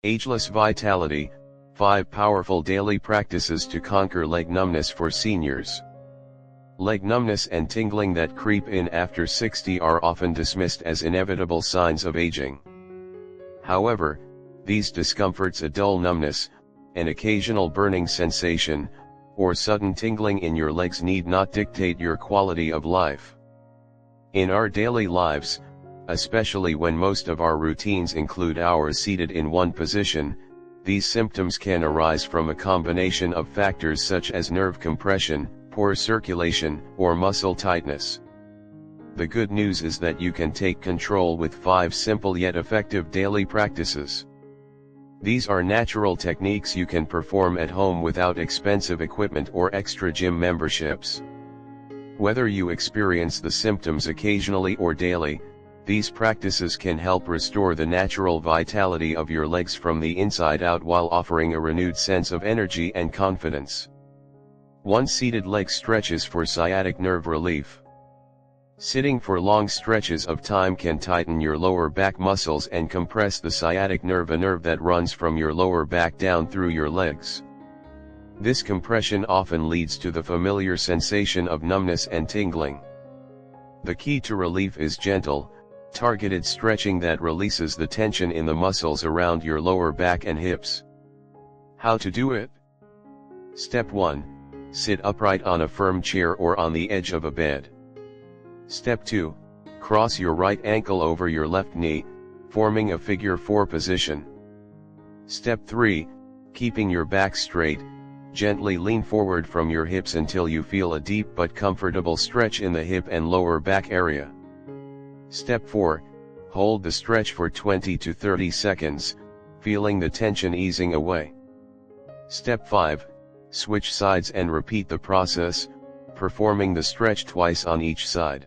Ageless Vitality, 5 Powerful Daily Practices to Conquer Leg Numbness for Seniors. Leg numbness and tingling that creep in after 60 are often dismissed as inevitable signs of aging. However, these discomforts, a dull numbness, an occasional burning sensation, or sudden tingling in your legs, need not dictate your quality of life. In our daily lives, especially when most of our routines include hours seated in one position, these symptoms can arise from a combination of factors such as nerve compression, poor circulation, or muscle tightness. The good news is that you can take control with 5 simple yet effective daily practices. These are natural techniques you can perform at home without expensive equipment or extra gym memberships. Whether you experience the symptoms occasionally or daily, these practices can help restore the natural vitality of your legs from the inside out while offering a renewed sense of energy and confidence. 1. Seated leg stretches for sciatic nerve relief. Sitting for long stretches of time can tighten your lower back muscles and compress the sciatic nerve, a nerve that runs from your lower back down through your legs. This compression often leads to the familiar sensation of numbness and tingling. The key to relief is gentle, targeted stretching that releases the tension in the muscles around your lower back and hips. How to do it? Step 1. Sit upright on a firm chair or on the edge of a bed. Step 2. Cross your right ankle over your left knee, forming a figure 4 position. Step 3. Keeping your back straight, gently lean forward from your hips until you feel a deep but comfortable stretch in the hip and lower back area. Step 4. Hold the stretch for 20 to 30 seconds, feeling the tension easing away. Step 5. Switch sides and repeat the process, performing the stretch twice on each side.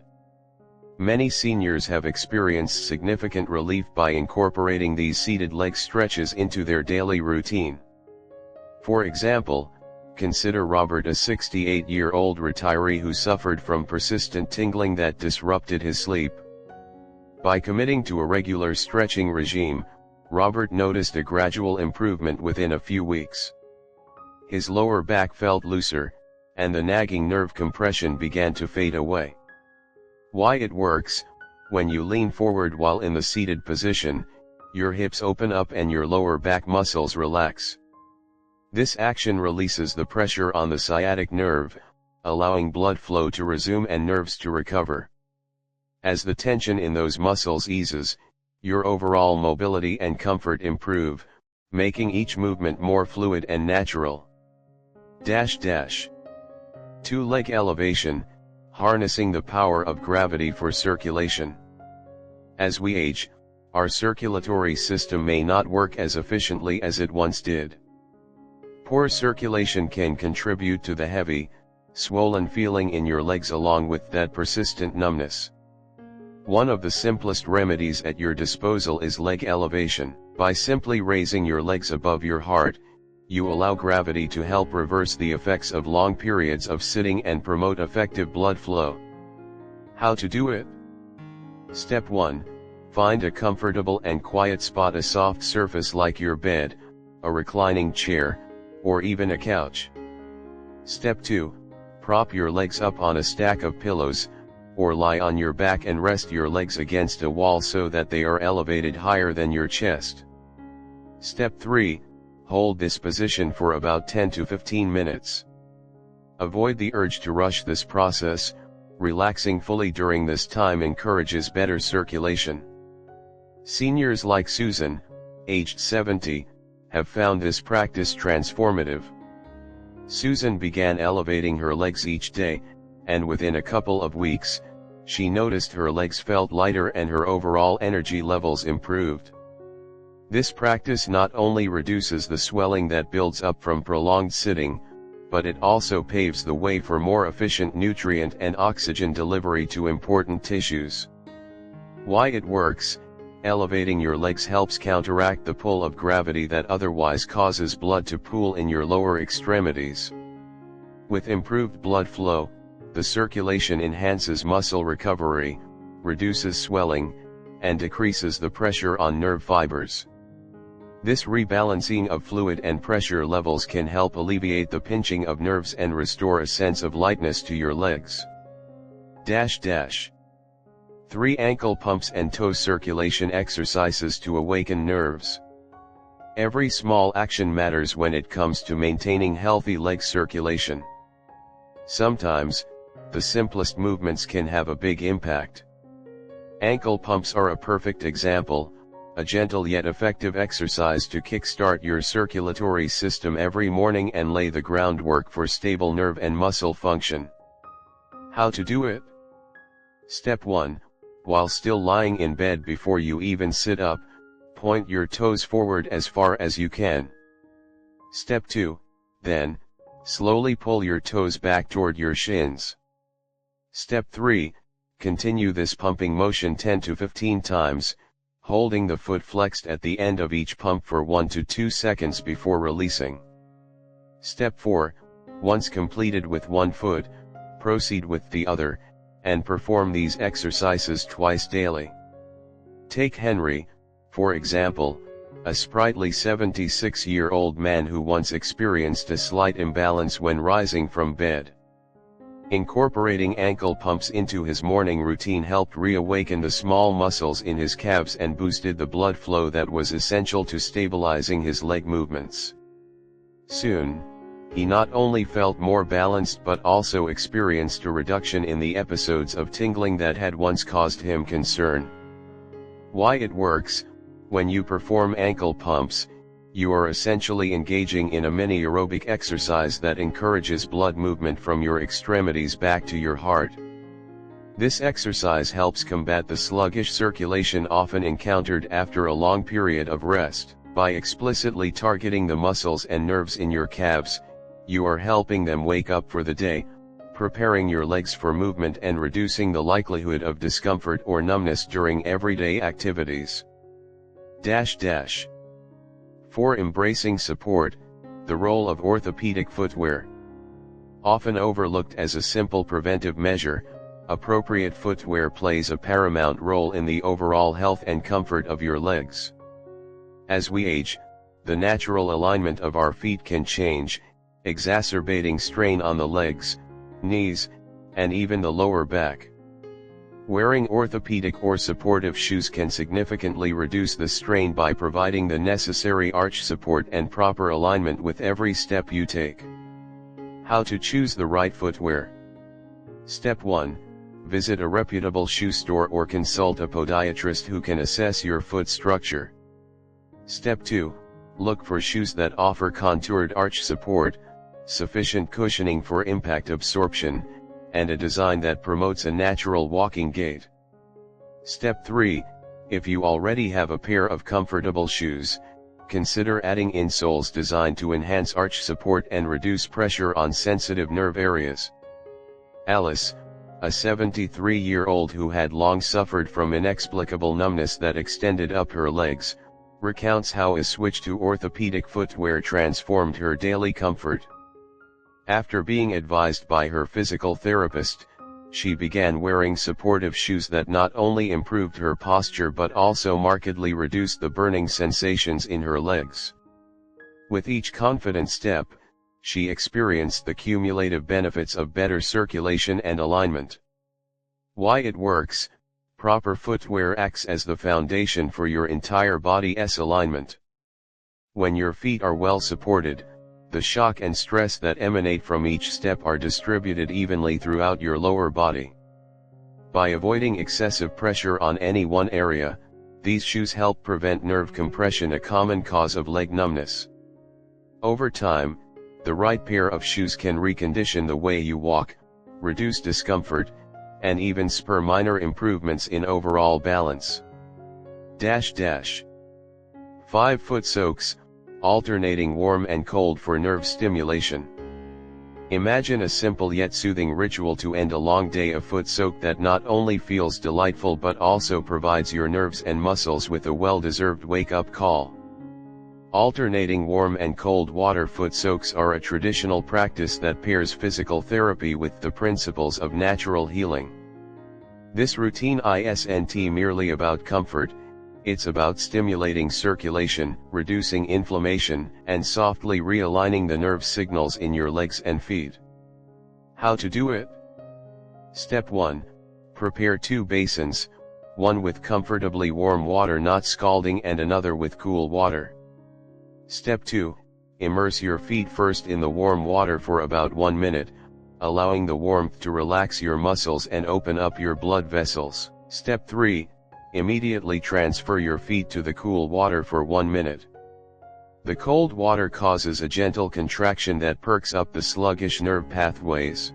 Many seniors have experienced significant relief by incorporating these seated leg stretches into their daily routine. For example, consider Robert, a 68-year-old retiree who suffered from persistent tingling that disrupted his sleep. By committing to a regular stretching regime, Robert noticed a gradual improvement within a few weeks. His lower back felt looser, and the nagging nerve compression began to fade away. Why it works: when you lean forward while in the seated position, your hips open up and your lower back muscles relax. This action releases the pressure on the sciatic nerve, allowing blood flow to resume and nerves to recover. As the tension in those muscles eases, your overall mobility and comfort improve, making each movement more fluid and natural. 2. Leg elevation, harnessing the power of gravity for circulation. As we age, our circulatory system may not work as efficiently as it once did. Poor circulation can contribute to the heavy, swollen feeling in your legs along with that persistent numbness. One of the simplest remedies at your disposal is leg elevation. By simply raising your legs above your heart, you allow gravity to help reverse the effects of long periods of sitting and promote effective blood flow. How to do it? Step 1. Find a comfortable and quiet spot, a soft surface like your bed, a reclining chair, or even a couch. Step 2. Prop your legs up on a stack of pillows, or lie on your back and rest your legs against a wall so that they are elevated higher than your chest. Step 3. Hold this position for about 10 to 15 minutes. Avoid the urge to rush this process. Relaxing fully during this time encourages better circulation. Seniors like Susan, aged 70, have found this practice transformative. Susan began elevating her legs each day, and within a couple of weeks, she noticed her legs felt lighter and her overall energy levels improved. This practice not only reduces the swelling that builds up from prolonged sitting, but it also paves the way for more efficient nutrient and oxygen delivery to important tissues. Why it works: elevating your legs helps counteract the pull of gravity that otherwise causes blood to pool in your lower extremities. With improved blood flow, the circulation enhances muscle recovery, reduces swelling, and decreases the pressure on nerve fibers. This rebalancing of fluid and pressure levels can help alleviate the pinching of nerves and restore a sense of lightness to your legs. 3 ankle pumps and toe circulation exercises to awaken nerves. Every small action matters when it comes to maintaining healthy leg circulation. Sometimes, the simplest movements can have a big impact. Ankle pumps are a perfect example, a gentle yet effective exercise to kickstart your circulatory system every morning and lay the groundwork for stable nerve and muscle function. How to do it? Step 1. While still lying in bed before you even sit up, point your toes forward as far as you can. Step 2. Then, slowly pull your toes back toward your shins. Step 3. Continue this pumping motion 10 to 15 times, holding the foot flexed at the end of each pump for 1 to 2 seconds before releasing. Step 4. Once completed with one foot, proceed with the other, and perform these exercises twice daily. Take Henry, for example, a sprightly 76-year-old man who once experienced a slight imbalance when rising from bed. Incorporating ankle pumps into his morning routine helped reawaken the small muscles in his calves and boosted the blood flow that was essential to stabilizing his leg movements. Soon, he not only felt more balanced but also experienced a reduction in the episodes of tingling that had once caused him concern. Why it works: when you perform ankle pumps, you are essentially engaging in a mini aerobic exercise that encourages blood movement from your extremities back to your heart. This exercise helps combat the sluggish circulation often encountered after a long period of rest. By explicitly targeting the muscles and nerves in your calves, you are helping them wake up for the day, preparing your legs for movement and reducing the likelihood of discomfort or numbness during everyday activities. 4. Embracing support, the role of orthopedic footwear. Often overlooked as a simple preventive measure, appropriate footwear plays a paramount role in the overall health and comfort of your legs. As we age, the natural alignment of our feet can change, exacerbating strain on the legs, knees, and even the lower back. Wearing orthopedic or supportive shoes can significantly reduce the strain by providing the necessary arch support and proper alignment with every step you take. How to choose the right footwear? Step 1. Visit a reputable shoe store or consult a podiatrist who can assess your foot structure. Step 2. Look for shoes that offer contoured arch support, sufficient cushioning for impact absorption, and a design that promotes a natural walking gait. Step 3. If you already have a pair of comfortable shoes, consider adding insoles designed to enhance arch support and reduce pressure on sensitive nerve areas. Alice, a 73-year-old who had long suffered from inexplicable numbness that extended up her legs, recounts how a switch to orthopedic footwear transformed her daily comfort. After being advised by her physical therapist, she began wearing supportive shoes that not only improved her posture but also markedly reduced the burning sensations in her legs. With each confident step, she experienced the cumulative benefits of better circulation and alignment. Why it works: proper footwear acts as the foundation for your entire body's alignment. When your feet are well supported, the shock and stress that emanate from each step are distributed evenly throughout your lower body. By avoiding excessive pressure on any one area, these shoes help prevent nerve compression, a common cause of leg numbness. Over time, the right pair of shoes can recondition the way you walk, reduce discomfort, and even spur minor improvements in overall balance. 5 foot soaks, alternating warm and cold for nerve stimulation. Imagine a simple yet soothing ritual to end a long day of foot soak that not only feels delightful but also provides your nerves and muscles with a well-deserved wake-up call. Alternating warm and cold water foot soaks are a traditional practice that pairs physical therapy with the principles of natural healing. This routine isn't merely about comfort, It's about stimulating circulation, reducing inflammation, and softly realigning the nerve signals in your legs and feet. How to do it? Step 1. Prepare 2 basins, one with comfortably warm water not scalding and another with cool water. Step 2. Immerse your feet first in the warm water for about 1 minute, allowing the warmth to relax your muscles and open up your blood vessels. Step 3. Immediately transfer your feet to the cool water for 1 minute. The cold water causes a gentle contraction that perks up the sluggish nerve pathways.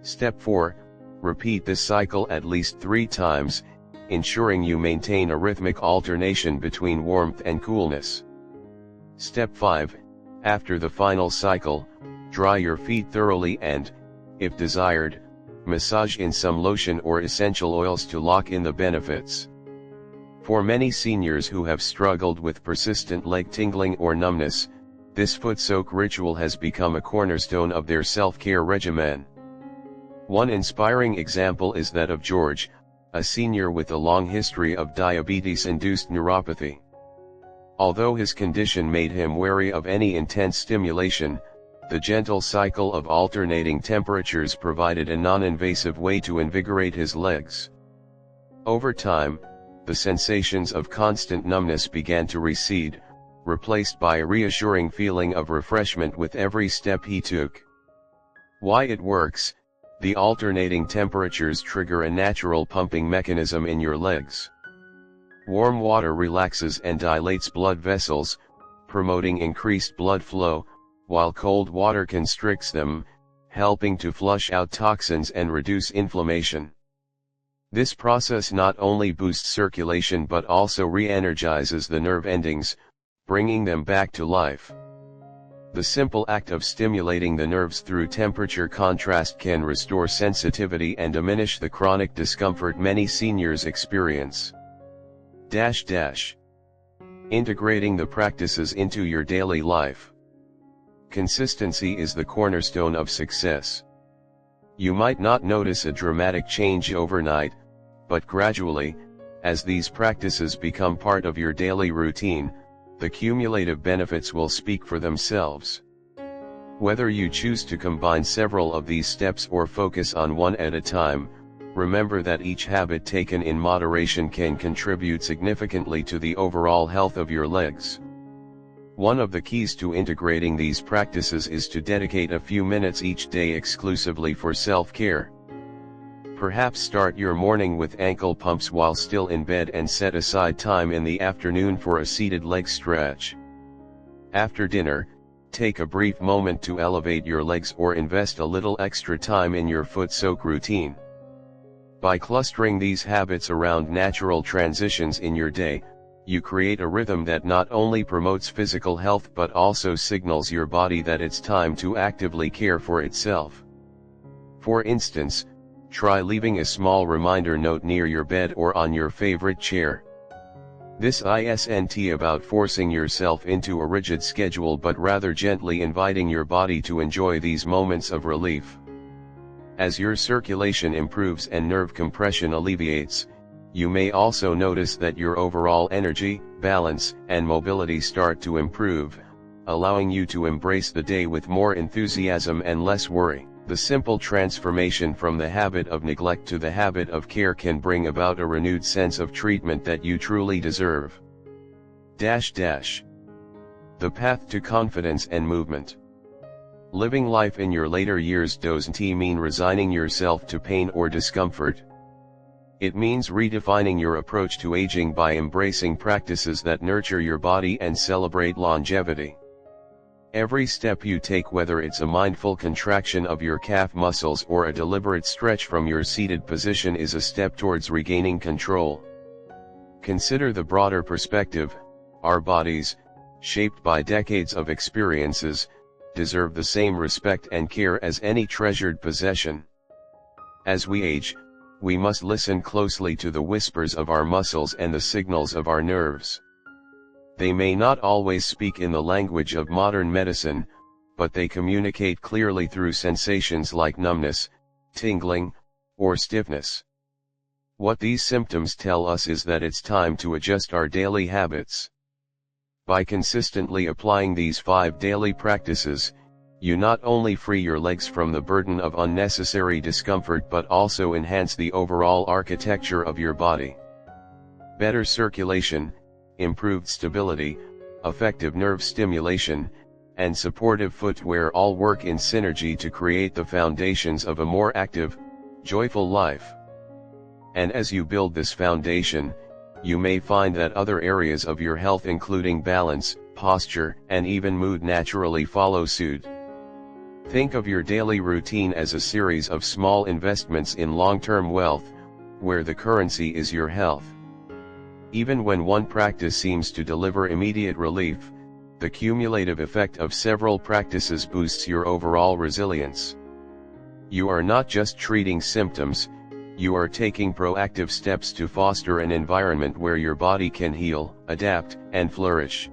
Step 4. Repeat this cycle at least 3 times, ensuring you maintain a rhythmic alternation between warmth and coolness. Step 5. After the final cycle, dry your feet thoroughly and, if desired, massage in some lotion or essential oils to lock in the benefits. For many seniors who have struggled with persistent leg tingling or numbness, this foot soak ritual has become a cornerstone of their self-care regimen. One inspiring example is that of George, a senior with a long history of diabetes-induced neuropathy. Although his condition made him wary of any intense stimulation, the gentle cycle of alternating temperatures provided a non-invasive way to invigorate his legs. Over time, the sensations of constant numbness began to recede, replaced by a reassuring feeling of refreshment with every step he took. Why it works? The alternating temperatures trigger a natural pumping mechanism in your legs. Warm water relaxes and dilates blood vessels, promoting increased blood flow, while cold water constricts them, helping to flush out toxins and reduce inflammation. This process not only boosts circulation but also re-energizes the nerve endings, bringing them back to life. The simple act of stimulating the nerves through temperature contrast can restore sensitivity and diminish the chronic discomfort many seniors experience. Integrating the practices into your daily life. Consistency is the cornerstone of success. You might not notice a dramatic change overnight, but gradually, as these practices become part of your daily routine, the cumulative benefits will speak for themselves. Whether you choose to combine several of these steps or focus on one at a time, remember that each habit taken in moderation can contribute significantly to the overall health of your legs. One of the keys to integrating these practices is to dedicate a few minutes each day exclusively for self-care. Perhaps start your morning with ankle pumps while still in bed and set aside time in the afternoon for a seated leg stretch. After dinner, take a brief moment to elevate your legs or invest a little extra time in your foot soak routine. By clustering these habits around natural transitions in your day, you create a rhythm that not only promotes physical health but also signals your body that it's time to actively care for itself. For instance, try leaving a small reminder note near your bed or on your favorite chair. This isn't about forcing yourself into a rigid schedule but rather gently inviting your body to enjoy these moments of relief. As your circulation improves and nerve compression alleviates, you may also notice that your overall energy, balance, and mobility start to improve, allowing you to embrace the day with more enthusiasm and less worry. The simple transformation from the habit of neglect to the habit of care can bring about a renewed sense of treatment that you truly deserve. The path to confidence and movement. Living life in your later years doesn't mean resigning yourself to pain or discomfort. It means redefining your approach to aging by embracing practices that nurture your body and celebrate longevity. Every step you take, whether it's a mindful contraction of your calf muscles or a deliberate stretch from your seated position, is a step towards regaining control. Consider the broader perspective. Our bodies, shaped by decades of experiences, deserve the same respect and care as any treasured possession. As we age, we must listen closely to the whispers of our muscles and the signals of our nerves. They may not always speak in the language of modern medicine, but they communicate clearly through sensations like numbness, tingling, or stiffness. What these symptoms tell us is that it's time to adjust our daily habits. By consistently applying these 5 daily practices, you not only free your legs from the burden of unnecessary discomfort but also enhance the overall architecture of your body. Better circulation, improved stability, effective nerve stimulation, and supportive footwear all work in synergy to create the foundations of a more active, joyful life. And as you build this foundation, you may find that other areas of your health including balance, posture, and even mood naturally follow suit. Think of your daily routine as a series of small investments in long-term wealth, where the currency is your health. Even when one practice seems to deliver immediate relief, the cumulative effect of several practices boosts your overall resilience. You are not just treating symptoms, you are taking proactive steps to foster an environment where your body can heal, adapt, and flourish.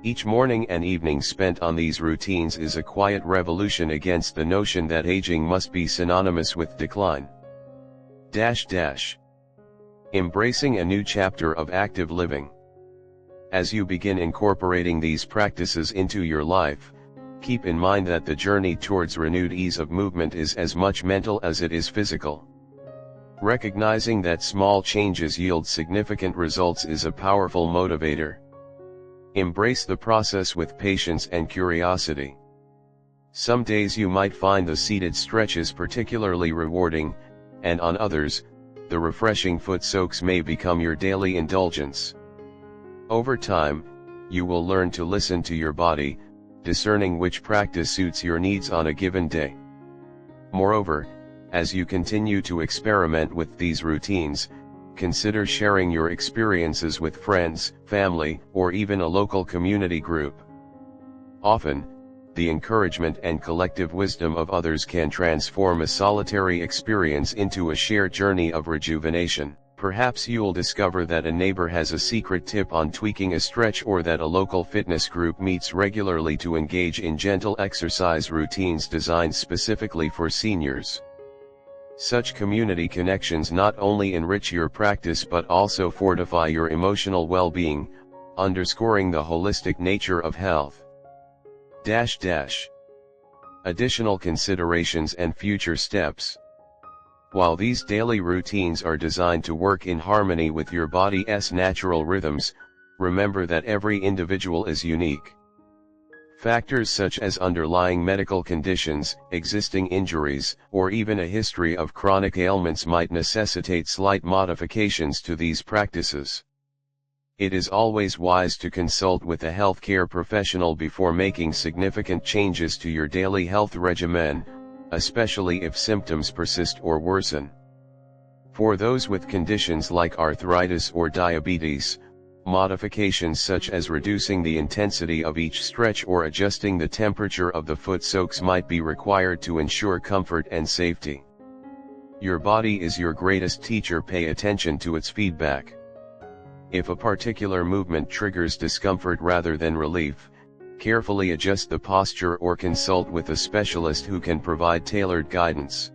Each morning and evening spent on these routines is a quiet revolution against the notion that aging must be synonymous with decline. Embracing a new chapter of active living. As you begin incorporating these practices into your life, keep in mind that the journey towards renewed ease of movement is as much mental as it is physical. Recognizing that small changes yield significant results is a powerful motivator. Embrace the process with patience and curiosity. Some days you might find the seated stretches particularly rewarding, and on others, the refreshing foot soaks may become your daily indulgence. Over time, you will learn to listen to your body, discerning which practice suits your needs on a given day. Moreover, as you continue to experiment with these routines, consider sharing your experiences with friends, family, or even a local community group. Often, the encouragement and collective wisdom of others can transform a solitary experience into a shared journey of rejuvenation. Perhaps you'll discover that a neighbor has a secret tip on tweaking a stretch, or that a local fitness group meets regularly to engage in gentle exercise routines designed specifically for seniors. Such community connections not only enrich your practice but also fortify your emotional well-being, underscoring the holistic nature of health. Additional considerations and future steps. While these daily routines are designed to work in harmony with your body's natural rhythms, remember that every individual is unique. Factors such as underlying medical conditions, existing injuries, or even a history of chronic ailments might necessitate slight modifications to these practices. It is always wise to consult with a healthcare professional before making significant changes to your daily health regimen, especially if symptoms persist or worsen. For those with conditions like arthritis or diabetes, modifications such as reducing the intensity of each stretch or adjusting the temperature of the foot soaks might be required to ensure comfort and safety. Your body is your greatest teacher. Pay attention to its feedback. If a particular movement triggers discomfort rather than relief, carefully adjust the posture or consult with a specialist who can provide tailored guidance.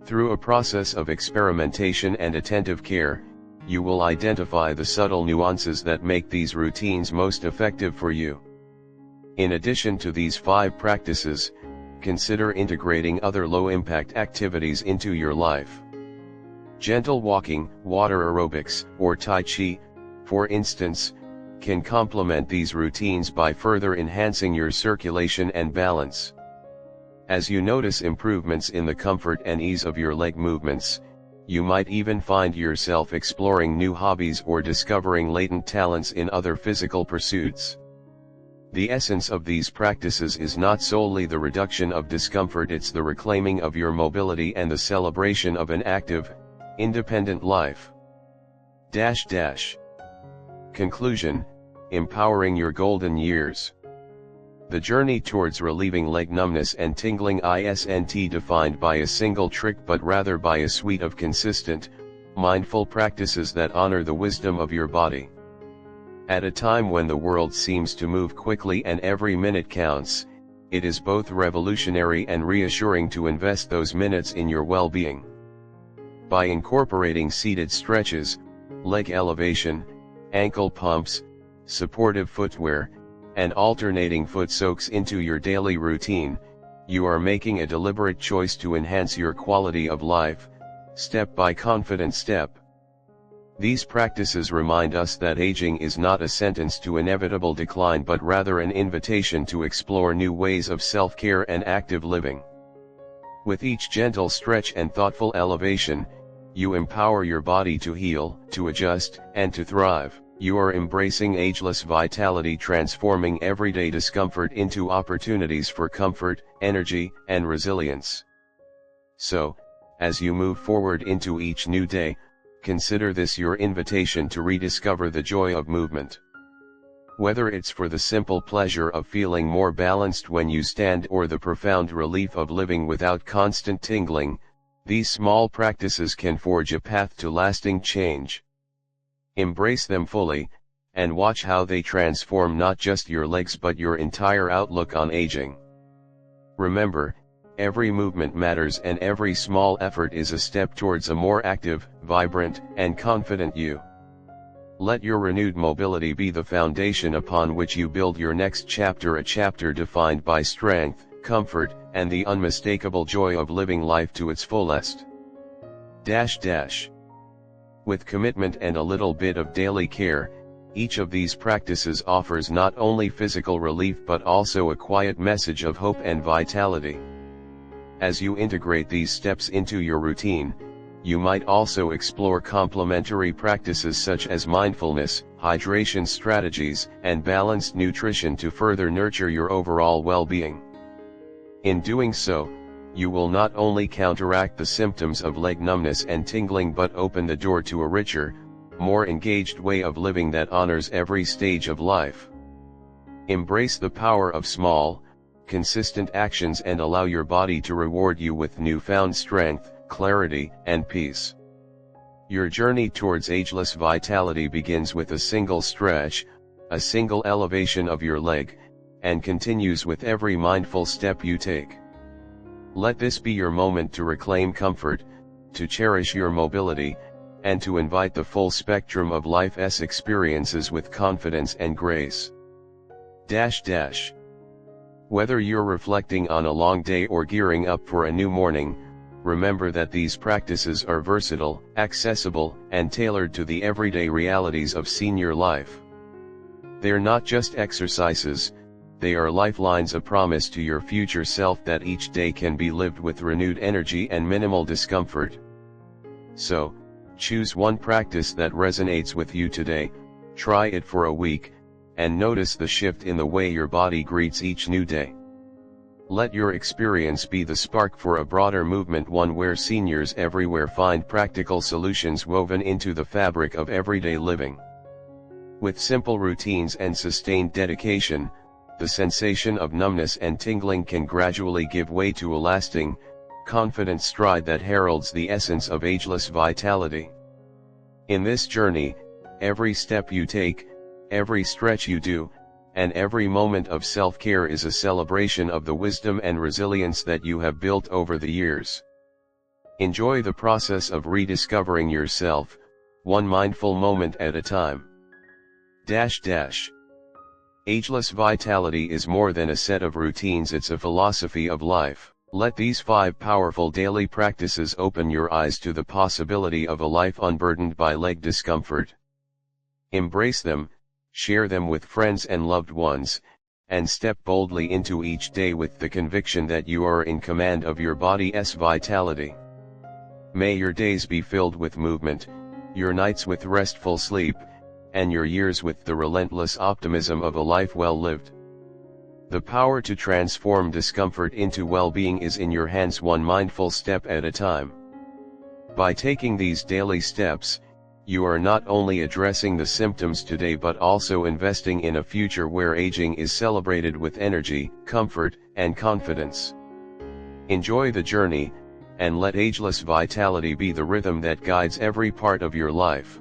Through a process of experimentation and attentive care, you will identify the subtle nuances that make these routines most effective for you. In addition to these 5 practices, consider integrating other low-impact activities into your life. Gentle walking, water aerobics, or Tai Chi, for instance, can complement these routines by further enhancing your circulation and balance. As you notice improvements in the comfort and ease of your leg movements, you might even find yourself exploring new hobbies or discovering latent talents in other physical pursuits. The essence of these practices is not solely the reduction of discomfort, it's the reclaiming of your mobility and the celebration of an active, independent life. Conclusion: empowering your golden years. The journey towards relieving leg numbness and tingling isn't defined by a single trick but rather by a suite of consistent, mindful practices that honor the wisdom of your body. At a time when the world seems to move quickly and every minute counts, it is both revolutionary and reassuring to invest those minutes in your well-being. By incorporating seated stretches, leg elevation, ankle pumps, supportive footwear, and alternating foot soaks into your daily routine, you are making a deliberate choice to enhance your quality of life, step by confident step. These practices remind us that aging is not a sentence to inevitable decline but rather an invitation to explore new ways of self-care and active living. With each gentle stretch and thoughtful elevation, you empower your body to heal, to adjust, and to thrive. You are embracing ageless vitality, transforming everyday discomfort into opportunities for comfort, energy, and resilience. So, as you move forward into each new day, consider this your invitation to rediscover the joy of movement. Whether it's for the simple pleasure of feeling more balanced when you stand or the profound relief of living without constant tingling, these small practices can forge a path to lasting change. Embrace them fully, and watch how they transform not just your legs but your entire outlook on aging. Remember, every movement matters and every small effort is a step towards a more active, vibrant, and confident you. Let your renewed mobility be the foundation upon which you build your next chapter, a chapter defined by strength, comfort, and the unmistakable joy of living life to its fullest. With commitment and a little bit of daily care, each of these practices offers not only physical relief but also a quiet message of hope and vitality. As you integrate these steps into your routine, you might also explore complementary practices such as mindfulness, hydration strategies, and balanced nutrition to further nurture your overall well-being. In doing so, you will not only counteract the symptoms of leg numbness and tingling but open the door to a richer, more engaged way of living that honors every stage of life. Embrace the power of small, consistent actions and allow your body to reward you with newfound strength, clarity, and peace. Your journey towards ageless vitality begins with a single stretch, a single elevation of your leg, and continues with every mindful step you take. Let this be your moment to reclaim comfort, to cherish your mobility, and to invite the full spectrum of life's experiences with confidence and grace. Whether you're reflecting on a long day or gearing up for a new morning, remember that these practices are versatile, accessible, and tailored to the everyday realities of senior life. They're not just exercises, they are lifelines, a promise to your future self that each day can be lived with renewed energy and minimal discomfort. So, choose one practice that resonates with you today, try it for a week, and notice the shift in the way your body greets each new day. Let your experience be the spark for a broader movement, one where seniors everywhere find practical solutions woven into the fabric of everyday living. With simple routines and sustained dedication, the sensation of numbness and tingling can gradually give way to a lasting, confident stride that heralds the essence of ageless vitality. In this journey, every step you take, every stretch you do, and every moment of self-care is a celebration of the wisdom and resilience that you have built over the years. Enjoy the process of rediscovering yourself, one mindful moment at a time. Ageless vitality is more than a set of routines, it's a philosophy of life. Let these 5 powerful daily practices open your eyes to the possibility of a life unburdened by leg discomfort. Embrace them, share them with friends and loved ones, and step boldly into each day with the conviction that you are in command of your body's vitality. May your days be filled with movement, your nights with restful sleep, and your years with the relentless optimism of a life well lived. The power to transform discomfort into well-being is in your hands, one mindful step at a time. By taking these daily steps, you are not only addressing the symptoms today but also investing in a future where aging is celebrated with energy, comfort, and confidence. Enjoy the journey, and let ageless vitality be the rhythm that guides every part of your life.